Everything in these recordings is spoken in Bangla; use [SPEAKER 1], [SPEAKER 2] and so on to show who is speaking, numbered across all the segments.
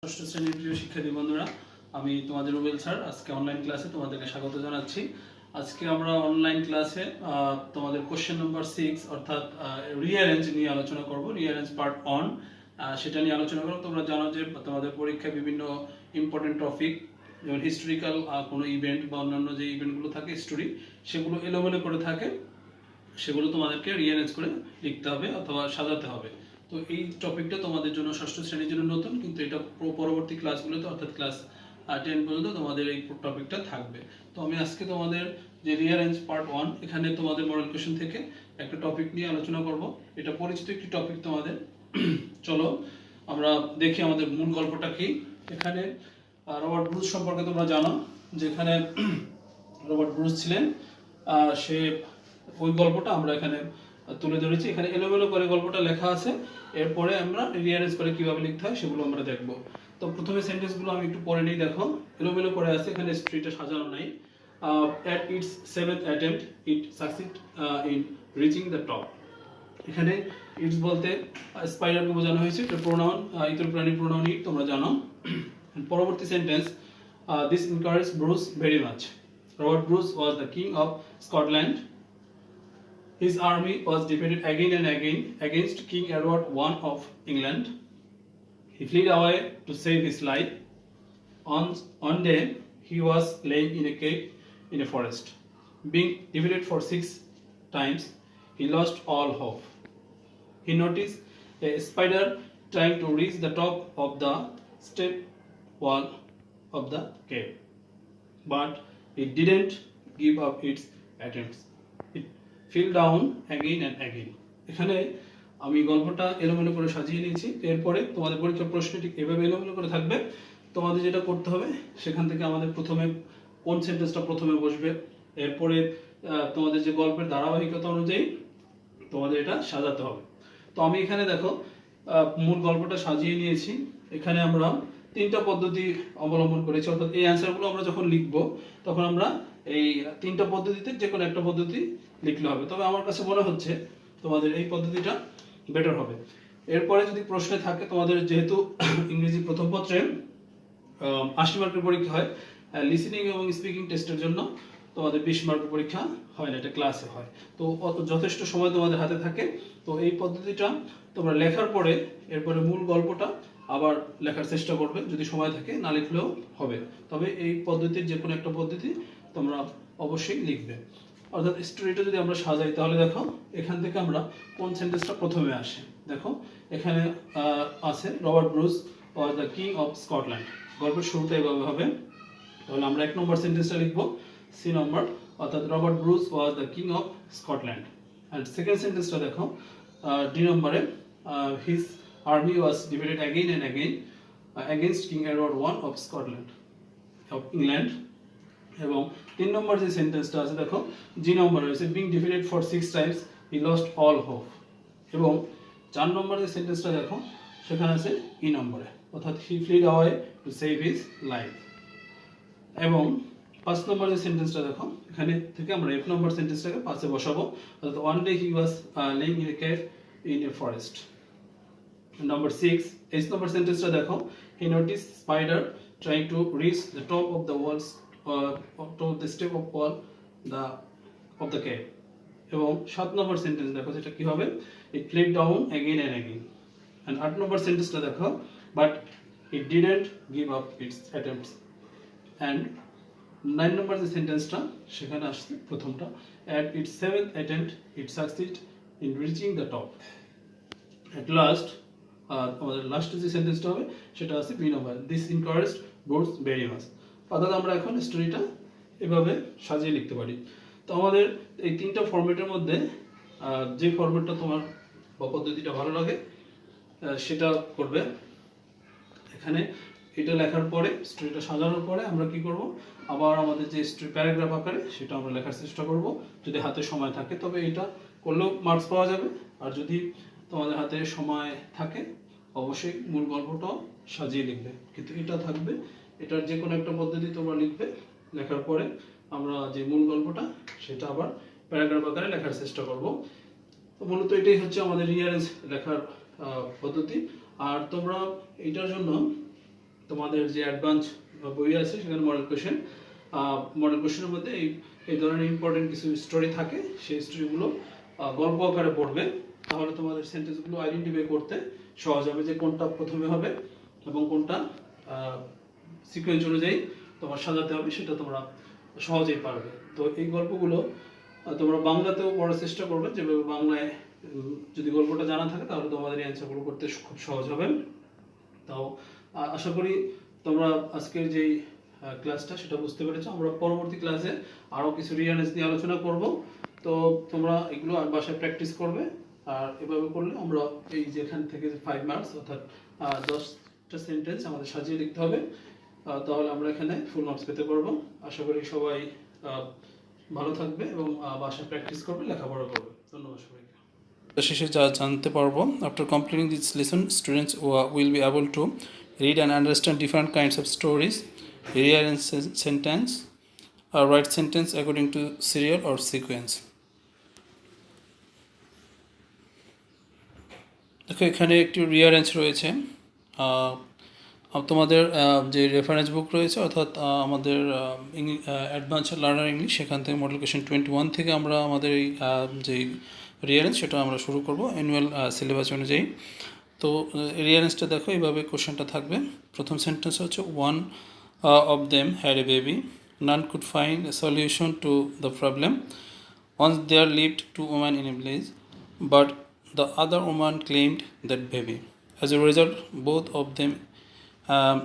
[SPEAKER 1] ষষ্ঠ শ্রেণীর প্রিয় শিক্ষার্থী বন্ধুরা, আমি তোমাদের রুবেল স্যার। আজকে অনলাইন ক্লাসে তোমাদেরকে স্বাগত জানাচ্ছি। আজকে আমরা অনলাইন ক্লাসে তোমাদের কোশ্চেন নাম্বার 6 অর্থাৎ রিঅ্যারেঞ্জ নিয়ে আলোচনা করব। রিঅ্যারেঞ্জ পার্ট 1 সেটা নিয়ে আলোচনা করব। তোমরা জানো যে তোমাদের পরীক্ষায় বিভিন্ন ইম্পর্টেন্ট টপিক, যেমন হিস্টোরিক্যাল কোনো ইভেন্ট বা অন্যান্য যে ইভেন্টগুলো থাকে হিস্টোরি, সেগুলো এলোমেলো করে থাকে, সেগুলো তোমাদেরকে রিঅ্যারেঞ্জ করে লিখতে হবে অথবা সাজাতে হবে। তো এই টপিকটা তোমাদের জন্য ষষ্ঠ শ্রেণীর জন্য নতুন, কিন্তু এটা পরবর্তী ক্লাসগুলোতে অর্থাৎ ক্লাস 10 পর্যন্ত তোমাদের এই টপিকটা থাকবে। তো আমি আজকে তোমাদের যে রিঅ্যারেঞ্জ পার্ট 1, এখানে তোমাদের মডেল কোশ্চেন থেকে একটা টপিক নিয়ে আলোচনা করব। এটা পরিচিত একটি টপিক তোমাদের। চলো আমরা দেখি আমাদের মূল গল্পটা কি। এখানে রবার্ট ব্রুস সম্পর্কে তোমরা জানো, যেখানে রবার্ট ব্রুস ছিলেন, সে ওই গল্পটা আমরা এখানে তুলে ধরেছি। এখানে এলোমেলো করে গল্পটা লেখা আছে, এরপরে আমরা রিঅ্যারেঞ্জ করে কিভাবে লিখতে হয় সেগুলো আমরা দেখব। তো প্রথমে সেন্টেন্সগুলো আমি একটু পড়ে নিই। দেখো, এলোমেলো করে আছে, এখানে স্ট্রিটে সাজানো নাই। at its 7th attempt it succeed in reaching the top. এখানে ইটস বলতে স্পাইডারকে বোঝানো হয়েছে, এটা প্রোনাউন, ইতর প্রাণী প্রোনাউন ইট, তোমরা জানো। পরবর্তী sentence, this encouraged Bruce very much. Robert Bruce was the king of Scotland. His army was defeated again and again against King Edward I of England. He fled away to save his life. One day, he was laying in a cave in a forest. Being defeated for 6 times, he lost all hope. He noticed a spider trying to reach the top of the step wall of the cave, but it didn't give up its attempts. It fell down again and again. এখানে আমি গল্পটা এলোমেলো করে সাজিয়ে নিয়েছি। এরপরে তোমাদের পরীক্ষার প্রশ্ন ঠিক এভাবে এলোমেলো করে থাকবে। তোমাদের যেটা করতে হবে, সেখান থেকে আমাদের প্রথমে কোন সেন্টেন্সটা প্রথমে বসবে, এরপরে তোমাদের যে গল্পের ধারাবাহিকতা অনুযায়ী তোমাদের এটা সাজাতে হবে। তো আমি এখানে দেখো মূল গল্পটা সাজিয়ে নিয়েছি। এখানে আমরা 3টা পদ্ধতি অবলম্বন করেছি, অর্থাৎ এই অ্যান্সারগুলো আমরা যখন লিখব তখন আমরা এই 3টা পদ্ধতিতে যে কোনো একটা পদ্ধতি লিখলে হবে। তবে আমার কাছে মনে হচ্ছে তোমাদের এই পদ্ধতিটা বেটার হবে। এরপরে যদি প্রশ্নে থাকে, তোমাদের যেহেতু ইংরেজি প্রথম পত্রে 80 মার্কের পরীক্ষা হয়, লিসেনিং এবং স্পিকিং টেস্টের জন্য তোমাদের 20 মার্কের পরীক্ষা হয় না, এটা ক্লাসে হয়। তো যথেষ্ট সময় তোমাদের হাতে থাকে। তো এই পদ্ধতিটা তোমরা লেখার পরে এরপরে মূল গল্পটা আবার লেখার চেষ্টা করবে, যদি সময় থাকে, না লিখলেও হবে। তবে এই পদ্ধতির যে কোনো একটা পদ্ধতি তোমরা অবশ্যই লিখবে। অর্থাৎ স্টোরিটা যদি আমরা সাজাই, তাহলে দেখো এখান থেকে আমরা কোন সেন্টেন্সটা প্রথমে আসে। দেখো এখানে আছে Robert Bruce was the king of Scotland. গল্পের শুরুটা এভাবে হবে। তাহলে আমরা 1 নম্বর সেন্টেন্সটা লিখবো সি নম্বর, অর্থাৎ Robert Bruce was the king of Scotland. And second সেন্টেন্সটা দেখো ডি নম্বরে, his army was defeated again and again against King Edward I of Scotland of England. এবং 3 নম্বর যে সেন্টেন্সটা আছে দেখো জি নম্বরে হয়েছে, being defeated for 6 times he lost all hope. এবং 4 নম্বর যে সেন্টেন্সটা দেখো সেখানে আছে ই নম্বরে, অর্থাৎ he fled away to save his life. এবং 5 নম্বর যে সেন্টেন্সটা দেখো, এখানে থেকে আমরা এক নম্বর সেন্টেন্সটাকে পাশে বসাবো, অর্থাৎ one day he was laying in a cave in a forest. Number 6, H number sentence টা দেখো, he noticed spider trying to reach the top of the walls to the step of wall of the cave. এবং 7 নম্বর সেন্টেন্স দেখো সেটা কি হবে, it fled down again and again. And 8 নম্বর সেন্টেন্সটা দেখো, but it didn't give up its attempts. And 9 নম্বর যে সেন্টেন্সটা সেখানে আসছে প্রথমটা, at its 7th attempt it succeeded in reaching the top. At last আমাদের লাস্ট যে সেন্টেন্সটা হবে সেটা আছে B number, this encouraged Bruce very much. অর্থাৎ আমরা এখন স্টোরিটা এভাবে সাজিয়ে লিখতে পারি। তো আমাদের এই 3টা ফরম্যাটের মধ্যে যে ফরম্যাটটা তোমার বা পদ্ধতিটা ভালো লাগে সেটা করবে। এখানে এটা লেখার পরে, স্টোরিটা সাজানোর পরে আমরা কি করব, আবার আমাদের যে স্টোরি প্যারাগ্রাফ আকারে সেটা আমরা লেখার চেষ্টা করব, যদি হাতে সময় থাকে। তবে এটা করলেও মার্কস পাওয়া যাবে, আর যদি তোমাদের হাতে সময় থাকে অবশ্যই মূল গল্পটাও সাজিয়ে লিখবে। কিন্তু এটা থাকবে, এটার যে কোনো একটা পদ্ধতি তোমরা লিখবে। লেখার পরে আমরা যে মূল গল্পটা সেটা আবার প্যারাগ্রাফ আকারে লেখার চেষ্টা করব। তো মূলত এটাই হচ্ছে আমাদের রিঅ্যারেঞ্জ লেখার পদ্ধতি। আর তোমরা এটার জন্য তোমাদের যে অ্যাডভান্স বই আছে সেখানে মডেল কোশ্চেনের মধ্যে এই ধরনের ইম্পর্টেন্ট কিছু স্টোরি থাকে, সেই স্টোরিগুলো গল্প আকারে পড়বে। তাহলে তোমাদের সেন্টেন্সগুলো আইডেন্টিফাই করতে সহজ হবে যে কোনটা প্রথমে হবে এবং কোনটা সিকোয়েন্স অনুযায়ী তোমার সাজাতে হবে, সেটা তোমরা সহজেই পারবে। তো এই গল্পগুলো তোমরা বাংলাতেও পড়ার চেষ্টা করবে, যেভাবে বাংলায় যদি গল্পটা জানা থাকে তাহলে তোমাদের এই অ্যান্সারগুলো করতে খুব সহজ হবে। তাও আশা করি তোমরা আজকের যেই ক্লাসটা সেটা বুঝতে পেরেছো। আমরা পরবর্তী ক্লাসে আরও কিছু রিয়ারেঞ্জ নিয়ে আলোচনা করব। তো তোমরা এগুলো বাসায় প্র্যাকটিস করবে, আর এভাবে করলে আমরা এই যেখান থেকে 5 মার্কস অর্থাৎ 10টা সেন্টেন্স আমাদের সাজিয়ে লিখতে হবে, তাহলে আমরা এখানে ফুল মার্কস পেতে পারবো। আশা করি সবাই ভালো থাকবে এবং বাসায় প্র্যাকটিস করবে, লেখাপড়া করবে। ধন্যবাদ সবাইকে। শেষে যা জানতে পারবো, after completing this lesson students will be able to read and understand different kinds of stories, rearrange sentence, or write sentence according to serial or sequence. দেখো এখানে একটি রিয়ারেঞ্জ রয়েছে। তোমাদের যে রেফারেন্স বুক রয়েছে অর্থাৎ আমাদের অ্যাডভান্স লার্নার ইংলিশ, সেখান থেকে মডেল কোয়েশ্চেন 21 থেকে আমরা আমাদের এই যে রিয়ারেঞ্জ সেটা আমরা শুরু করব অ্যানুয়াল সিলেবাস অনুযায়ী। তো রিয়ারেঞ্জটা দেখো এইভাবে কোশ্চেনটা থাকবে। প্রথম সেন্টেন্স হচ্ছে one of them had a baby, none could find a solution to the problem, once there lived two woman in a village, but the other woman claimed that baby. As a result both of them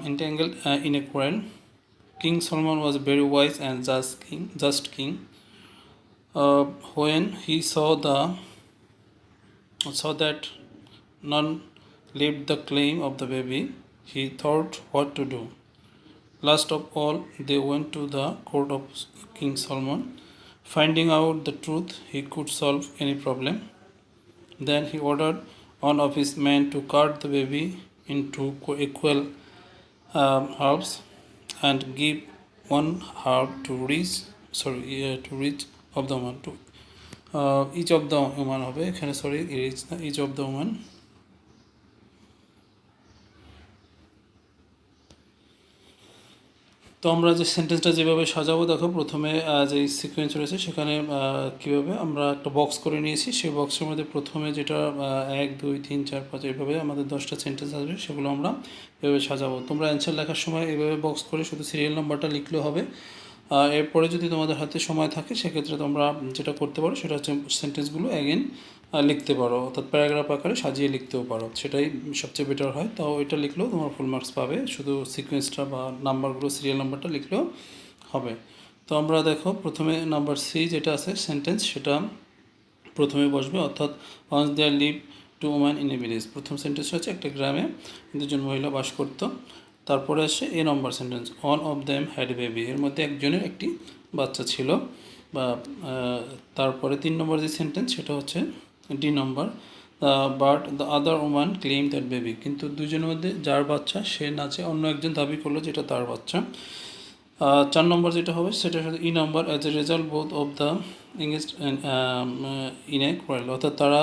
[SPEAKER 1] entangled in a quarrel. King Solomon was very wise and just king. When he saw that none lived the claim of the baby, he thought what to do. Last of all, they went to the court of King Solomon. Finding out the truth, he could solve any problem. Then he ordered one of his men to cut the baby into equal halves and give one half to each of the woman. Each of the woman হবে এখানে, each of the woman. তো আমরা যে সেন্টেন্সটা যেভাবে সাজাবো দেখো, প্রথমে যে সিকোয়েন্স রয়েছে সেখানে কীভাবে আমরা একটা বক্স করে নিয়েছি, সেই বক্সের মধ্যে প্রথমে যেটা 1 2 3 4 5 এইভাবে আমাদের 10টা সেন্টেন্স আসবে, সেগুলো আমরা এভাবে সাজাবো। তোমরা অ্যান্সার লেখার সময় এভাবে বক্স করে শুধু সিরিয়াল নাম্বারটা লিখলেও হবে। এরপরে যদি তোমাদের হাতে সময় থাকে সেক্ষেত্রে তোমরা যেটা করতে পারো সেটা হচ্ছে সেন্টেন্সগুলো অ্যাগেন লিখতে পারো, অর্থাৎ প্যারাগ্রাফ আকারে সাজিয়ে লিখতেও পারো, সেটাই সবচেয়ে বেটার হয়। তাও এটা লিখলেও তোমার ফুল মার্কস পাবে, শুধু সিকোয়েন্সটা বা নাম্বারগুলো সিরিয়াল নাম্বারটা লিখলেও হবে। তো আমরা দেখো প্রথমে নাম্বার সি যেটা আছে সেন্টেন্স, সেটা প্রথমে বসবে, অর্থাৎ once there live two woman in a village. প্রথম সেন্টেন্স হচ্ছে একটা গ্রামে দুজন মহিলা বাস করতো। তারপরে আসে A number sentence, one of them had a baby, এর মধ্যে একজনের একটি বাচ্চা ছিল। বা তারপরে 3 নম্বর যে সেন্টেন্স সেটা হচ্ছে D number, but the other woman claim that baby, কিন্তু দুজনের মধ্যে যার বাচ্চা সে নাচে অন্য একজন দাবি করলো যেটা তার বাচ্চা। 4 নম্বর যেটা হবে সেটা হচ্ছে E number, as a result both of the engaged in a quarrel, অর্থাৎ তারা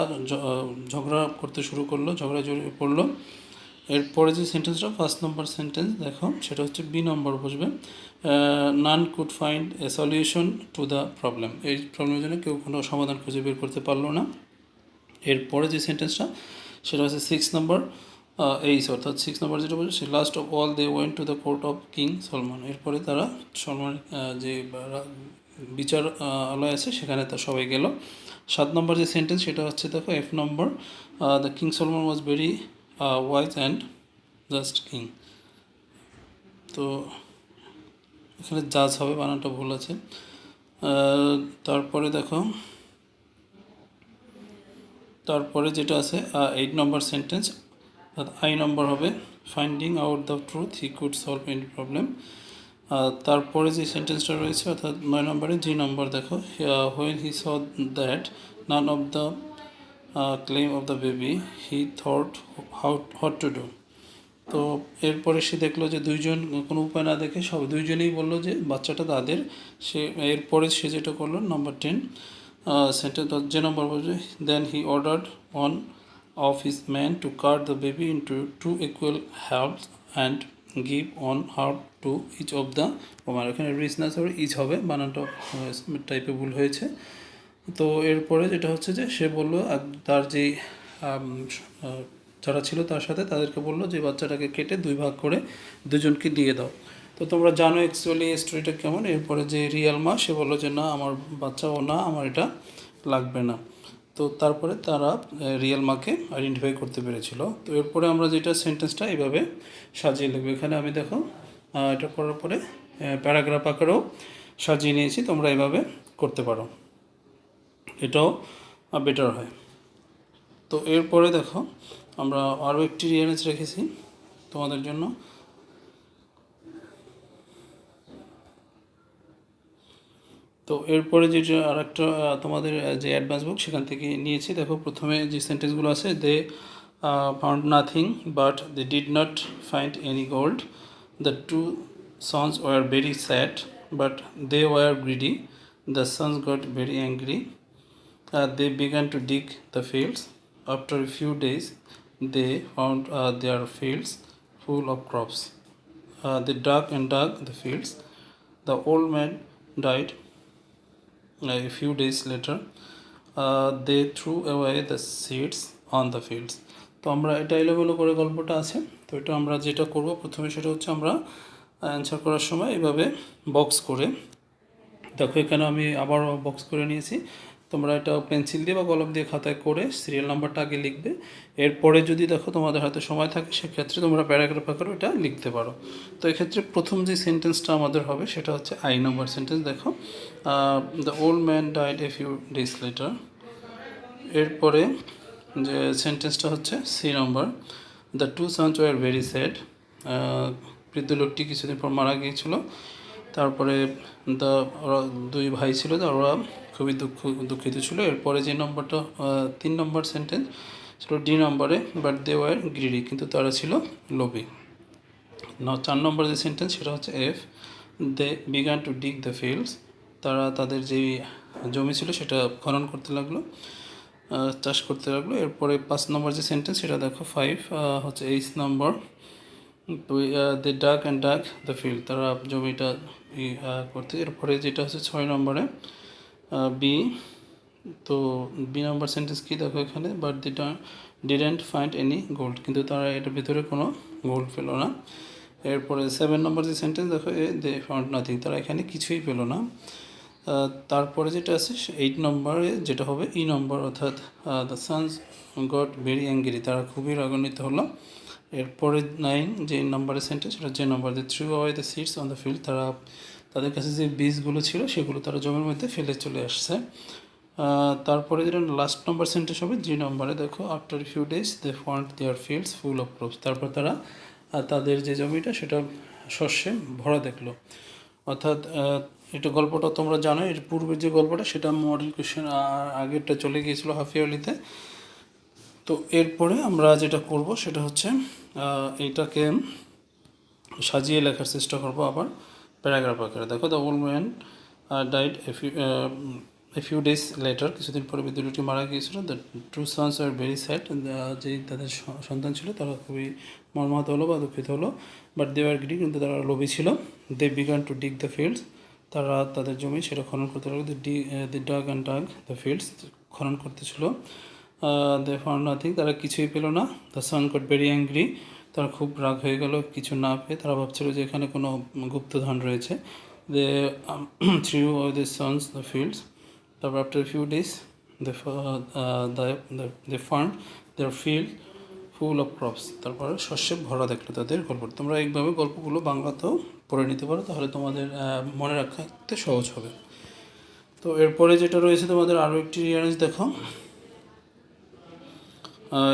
[SPEAKER 1] ঝগড়া করতে শুরু করলো, ঝগড়া জড়িয়ে পড়লো। এরপরে যে সেন্টেন্সটা 1 নম্বর সেন্টেন্স দেখো, সেটা হচ্ছে বি নম্বর বসবে, none could find a solution to the problem, এই প্রবলেমের জন্য কেউ কোনো সমাধান খুঁজে বের করতে পারলো না। এরপরে যে সেন্টেন্সটা সেটা হচ্ছে 6 নম্বর, অর্থাৎ 6 নম্বর যেটা বলছে সে last of all they went to the court of king Solomon, এরপরে তারা সলমান যে বিচারালয় আছে সেখানে তারা সবাই গেল। 7 নম্বর যে সেন্টেন্স সেটা হচ্ছে দেখো F number, the king Salman was very wise and just king. তো এখানে জাজ হবে, বানানটা ভুল আছে। তারপরে দেখো, তারপরে যেটা আছে 8 নম্বর সেন্টেন্স, আই নম্বর হবে, finding out the truth he could solve any problem. তারপরে যে সেন্টেন্সটা রয়েছে অর্থাৎ 9 নম্বরে জি নম্বর দেখো, when he saw that none of the claim of the baby he thought what to do. তো এরপরে সে দেখলো যে দুইজন কোনো উপায় না দেখে দুইজনেই বললো যে বাচ্চাটা তাদের। এরপরে সে যেটা করলো নাম্বার 10 সেন্টেন্স যে নম্বর বলছে, then he ordered one of his men to cut the baby into 2 equal halves and give one half to each of the woman। এখানে রিচ না সরি ইচ হবে, বানানটা টাইপে ভুল হয়েছে। তো এরপরে যেটা হচ্ছে যে সে বলল তার যে যারা ছিল তার সাথে তাদেরকে বললো যে বাচ্চাটাকে কেটে 2 ভাগ করে দুজনকে দিয়ে দাও। তো তোমরা জানো অ্যাকচুয়ালি স্টোরিটা কেমন। এরপরে যে রিয়াল মা সে বললো যে না আমার বাচ্চা ও না, আমার এটা লাগবে না। তো তারপরে তারা রিয়েল মাকে আইডেন্টিফাই করতে পেরেছিল। তো এরপরে আমরা যেটা সেন্টেন্সটা এইভাবে সাজিয়ে লিখবো। এখানে আমি দেখো এটা করার পরে প্যারাগ্রাফ আকারেও সাজিয়ে নিয়েছি, তোমরা এইভাবে করতে পারো, এটাও বেটার হয়। তো এরপরে দেখো আমরা আরও একটি রিয়ারেঞ্জ রেখেছি তোমাদের জন্য। তো এরপরে যেটা আর একটা তোমাদের যে অ্যাডভান্স বুক সেখান থেকে নিয়েছি। দেখো প্রথমে যে সেন্টেন্সগুলো আছে, they found nothing but they did not find any gold, the two sons were very sad but they were greedy, the sons got very angry, they began to dig the fields. After a few days, they found their fields full of crops. They dug and dug the fields. The old man died. A few days later, they threw away the seeds on the fields. তো আমরা এটা এলোমেলো করে গল্পটা আছে। তো এটা আমরা যেটা করব প্রথমে সেটা হচ্ছে আমরা অ্যান্সার করার সময় এভাবে বক্স করে, দেখো এখানে আমি আবার বক্স করে নিয়েছি। তোমরা এটা পেন্সিল দিয়ে বা কলম দিয়ে খাতায় করে সিরিয়াল নাম্বারটা আগে লিখবে। এরপরে যদি দেখো তোমাদের হাতে সময় থাকে সেক্ষেত্রে তোমরা প্যারাগ্রাফ আকারে এটা লিখতে পারো। তো এক্ষেত্রে প্রথম যে সেন্টেন্সটা আমাদের হবে সেটা হচ্ছে আই নাম্বার সেন্টেন্স। দেখো the old man died a few days later. এরপরে যে সেন্টেন্সটা হচ্ছে C number, the two sons were very sad. বৃদ্ধ লোকটি কিছুদিন পর মারা গিয়েছিল। তারপরে ওরা 2 ভাই ছিল, ওরা খুবই দুঃখিত ছিল। এরপরে যে নম্বরটা 3 নম্বর সেন্টেন্স ছিল ডি নম্বরে, বাট দে ওয়ার গ্রিডি, কিন্তু তারা ছিল লোভী। 4 নম্বর যে সেন্টেন্স সেটা হচ্ছে F, they began to dig the fields. তারা তাদের যে জমি ছিল সেটা খনন করতে লাগলো, চাষ করতে লাগলো। এরপরে 5 নম্বর যে সেন্টেন্স সেটা দেখো 5 হচ্ছে এইচ নম্বর, দে ডাক অ্যান্ড ডাক দ্য ফিল্ড, তারা জমিটা করতে। এরপরে যেটা হচ্ছে 6 নম্বরে বি। তো বি নম্বর সেন্টেন্স কি দেখো এখানে, but they didn't find any gold, কিন্তু তারা এটার ভিতরে কোনো গোল্ড পেল না। এরপরে 7 নম্বর যে সেন্টেন্স দেখো দে ফাউন্ড নাথিং, তারা এখানে কিছুই পেল না। তারপরে যেটা আছে 8 নম্বরে যেটা হবে ই নম্বর, অর্থাৎ the sons got very angry, তারা খুবই রাগান্বিত হলো। এরপরে 9 যে নম্বরের সেন্টেন্স সেটা যে number, they threw away the seeds on the field, তারা তাদের কাছে যে বীজগুলো ছিল সেগুলো তারা জমির মধ্যে ফেলে চলে আসছে। তারপরে যেটা লাস্ট নম্বর সেন্টেন্স হবে জি নম্বরে, দেখো after few days they found their fields full of crops, তারপর তারা তাদের যে জমিটা সেটা শস্যে ভরা দেখলো। অর্থাৎ এটা গল্পটা তোমরা জানো, এর পূর্বের যে গল্পটা সেটা মডেল কোয়েশ্চেন আগেরটা চলে গিয়েছিলো হাফ ইয়ারলিতে। তো এরপরে আমরা যেটা করব সেটা হচ্ছে এইটাকে সাজিয়ে লেখার চেষ্টা করবো আবার প্যারাগ্রাফ আকারে। দেখো the old man died a few days later, কিছুদিন পরে বিদ্যুৎটি মারা গিয়েছিল। The two sons are very sad, যেই তাদের সন্তান ছিল তারা খুবই মর্মাহত হলো বা দুঃখিত হলো। বাট দে আর গ্রিডি, কিন্তু তারা লোভী ছিল। They began to dig the fields, তারা তাদের জমি সেটা খনন করতে লাগলো। They dug and dug the fields, খনন করতেছিল। দে ফাউন্ড নাথিং, তারা কিছুই পেল না। The son got very angry, তারা খুব রাগ হয়ে গেল কিছু না পেয়ে, তারা ভাবছিল যে এখানে কোনো গুপ্তধন রয়েছে। They threw of the sons the fields, তারপর after few days they found their field full of crops, তারপরে শস্যে ভরা দেখলো তাদের গল্প। তোমরা এইভাবে গল্পগুলো বাংলাতেও পড়ে নিতে পারো, তাহলে তোমাদের মনে রাখতে সহজ হবে। তো এরপরে যেটা রয়েছে তোমাদের আরও একটি রিয়ারেঞ্জ দেখো।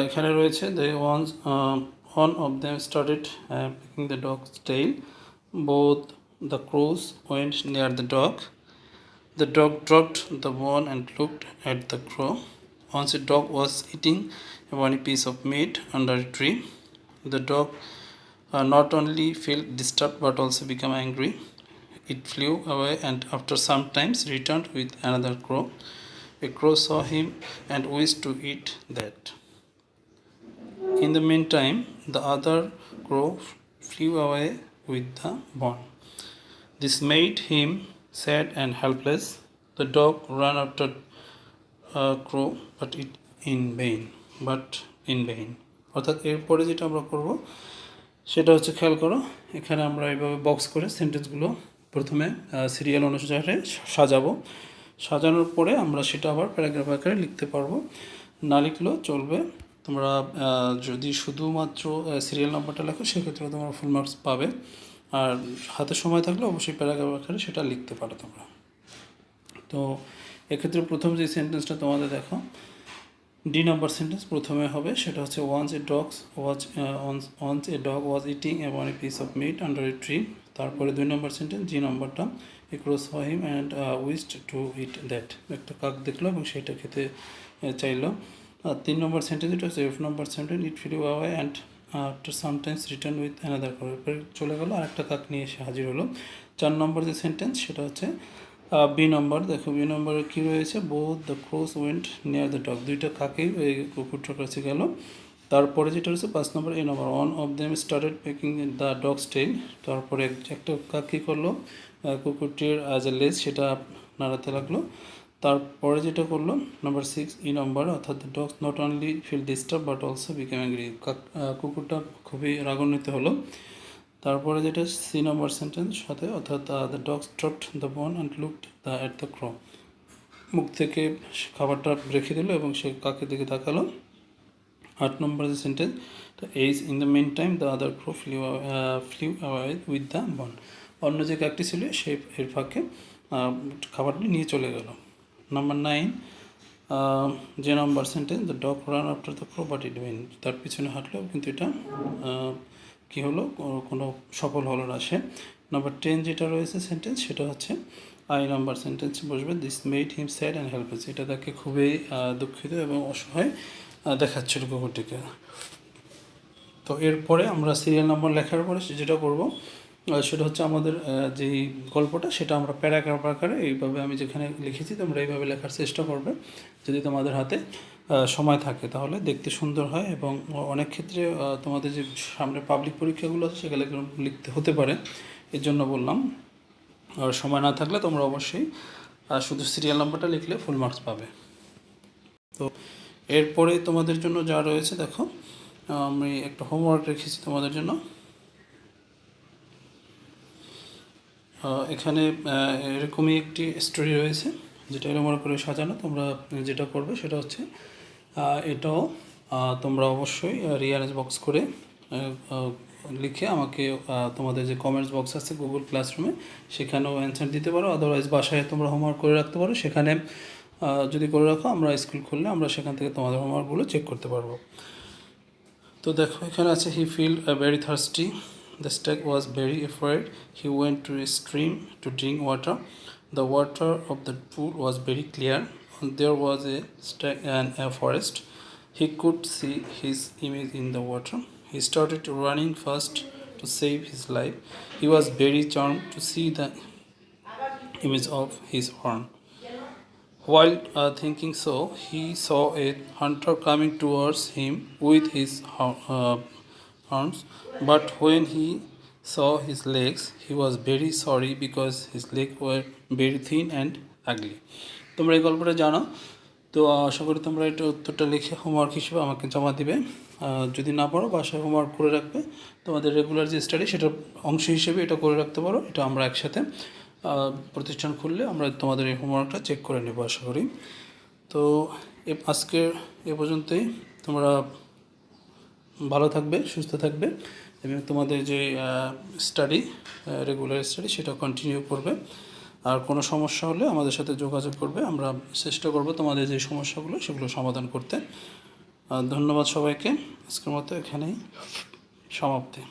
[SPEAKER 1] এখানে রয়েছে দে once one of them started picking the dog's tail. Both the crows went near the dog. The dog dropped the bone and looked at the crow. Once a dog was eating a one piece of meat under a tree. The dog not only felt disturbed but also became angry. It flew away and after some time returned with another crow. A crow saw him and wished to eat that. In the meantime, the other crow flew away with the bone. This made him sad and helpless. The dog ran after crow, but in vain. অর্থাৎ এরপরে যেটা আমরা করব সেটা হচ্ছে, খেয়াল করো, এখানে আমরা এইভাবে বক্স করে সেন্টেন্সগুলো প্রথমে সিরিয়াল অনুসারে সাজাবো। সাজানোর পরে আমরা সেটা আবার প্যারাগ্রাফ আকারে লিখতে পারবো, না লিখলেও চলবে। তোমরা যদি শুধুমাত্র সিরিয়াল নাম্বারটা লেখো সেক্ষেত্রে তোমরা ফুল মার্কস পাবে, আর হাতে সময় থাকলে অবশ্যই প্যারাগ্রাফ আকারে সেটা লিখতে পারো তোমরা। তো এক্ষেত্রে প্রথম যে সেন্টেন্সটা তোমাদের দেখো, ডি নাম্বার সেন্টেন্স প্রথমে হবে, সেটা হচ্ছে once a dog was eating a piece of meat under a tree। তারপরে 2 নম্বর সেন্টেন্স, জি নাম্বারটা, a crow saw him and wished to eat that। একটা কাক দেখলো এবং সেটা খেতে চাইলো। 3 নম্বর সেন্টেন্স, এটা হচ্ছে F number sentence, it flew away and after sometimes returned with another crow। এরপরে চলে গেলো আর একটা কাক নিয়ে এসে হাজির হলো। 4 নম্বর যে সেন্টেন্স সেটা হচ্ছে বি নম্বর। দেখো বি নম্বরে কী রয়েছে, both the Kroos went near the dog, দুইটা কাকেই ওই কুকুরটার কাছে গেল। তারপরে যেটা হচ্ছে 5 number A number, one of them started pecking the dog's tail. তারপরে একটা কাক কী করলো, কুকুরটির যে লেজ সেটা নাড়াতে লাগলো। তারপরে যেটা করলো নাম্বার 6 ই নম্বর, অর্থাৎ the dogs not only feel disturb but also became angry, কুকুরটা খুবই রাগান্বিত হলো। তারপরে যেটা সি নম্বর সেন্টেন্স সাথে, অর্থাৎ the dogs dropped the bone and looked at the crow, মুখ থেকে খাবারটা রেখে দিল এবং সে কাকের দিকে তাকালো। 8 নম্বর যে sentence, the age in the meantime the other crow flew away with the bone, অন্য যে কাকটি ছিল সে এর ফাঁকে খাবারটি নিয়ে চলে গেল। নাম্বার 9 যে number sentence, the dog ran after the crow but it went, তার পিছনে হাঁটলো কিন্তু এটা কী হলো, কোনো সফল হলো না সে। নাম্বার 10 যেটা রয়েছে সেন্টেন্স সেটা হচ্ছে আই নাম্বার সেন্টেন্স বসবে, this made him sad and helpless, এটা তাকে খুবই দুঃখিত এবং অসহায় দেখাচ্ছিল কুকুরটিকে। তো এরপরে আমরা সিরিয়াল নাম্বার লেখার পরে যেটা করব সেটা হচ্ছে আমাদের যেই গল্পটা সেটা আমরা প্যারাগ্রাফ আকারে এইভাবে আমি যেখানে লিখেছি তোমরা এইভাবে লেখার চেষ্টা করবে। যদি তোমাদের হাতে সময় থাকে তাহলে দেখতে সুন্দর হয়, এবং অনেক ক্ষেত্রে তোমাদের যে সামনে পাবলিক পরীক্ষাগুলো আছে সেগুলো লিখতে হতে পারে, এর জন্য বললাম। আর সময় না থাকলে তোমরা অবশ্যই শুধু সিরিয়াল নাম্বারটা লিখলে ফুল মার্কস পাবে। তো এরপরে তোমাদের জন্য যা রয়েছে দেখো, আমি একটা হোমওয়ার্ক রেখেছি তোমাদের জন্য। এখানে এরকমই একটি স্টোরি রয়েছে যেটা এরকম করে সাজানো। তোমরা যেটা করবে সেটা হচ্ছে এটাও তোমরা অবশ্যই রিয়ারেঞ্জ বক্স করে লিখে আমাকে তোমাদের যে কমেন্টস বক্স আছে গুগল ক্লাসরুমে সেখানেও অ্যান্সার দিতে পারো, আদারওয়াইজ বাসায় তোমরা হোমওয়ার্ক করে রাখতে পারো। সেখানে যদি করে রাখো আমরা স্কুল খুললে আমরা সেখান থেকে তোমাদের হোমওয়ার্কগুলো চেক করতে পারবো। তো দেখো এখানে আছে, he feel very thirsty, the stag was very afraid. He went to a stream to drink water. The water of the pool was very clear. There was a stag and a forest. He could see his image in the water. He started running fast to save his life. He was very charmed to see the image of his horn. While thinking so, he saw a hunter coming towards him with his horns. But when he saw his legs, he was very sorry because his legs were very thin and ugly. তোমরা এই গল্পটা জানো, তো আশা করি তোমরা এটা উত্তরটা লিখে হোমওয়ার্ক হিসেবে আমাকে জমা দিবে। যদি না পারো বাসায় হোমওয়ার্ক করে রাখবে, তোমাদের রেগুলার যে স্টাডি সেটার অংশ হিসেবে এটা করে রাখতে পারো। এটা আমরা একসাথে প্রতিষ্ঠান খুললে আমরা তোমাদের এই হোমওয়ার্কটা চেক করে নেব আশা করি। তো আজকের এ পর্যন্তই। তোমরা ভালো থাকবে, সুস্থ থাকবে এবং তোমাদের যে স্টাডি রেগুলার স্টাডি সেটা কন্টিনিউ করবে। আর কোনো সমস্যা হলে আমাদের সাথে যোগাযোগ করবে, আমরা চেষ্টা করব তোমাদের যে সমস্যাগুলো সেগুলো সমাধান করতে। ধন্যবাদ সবাইকে, আজকের মতো এখানেই সমাপ্তি।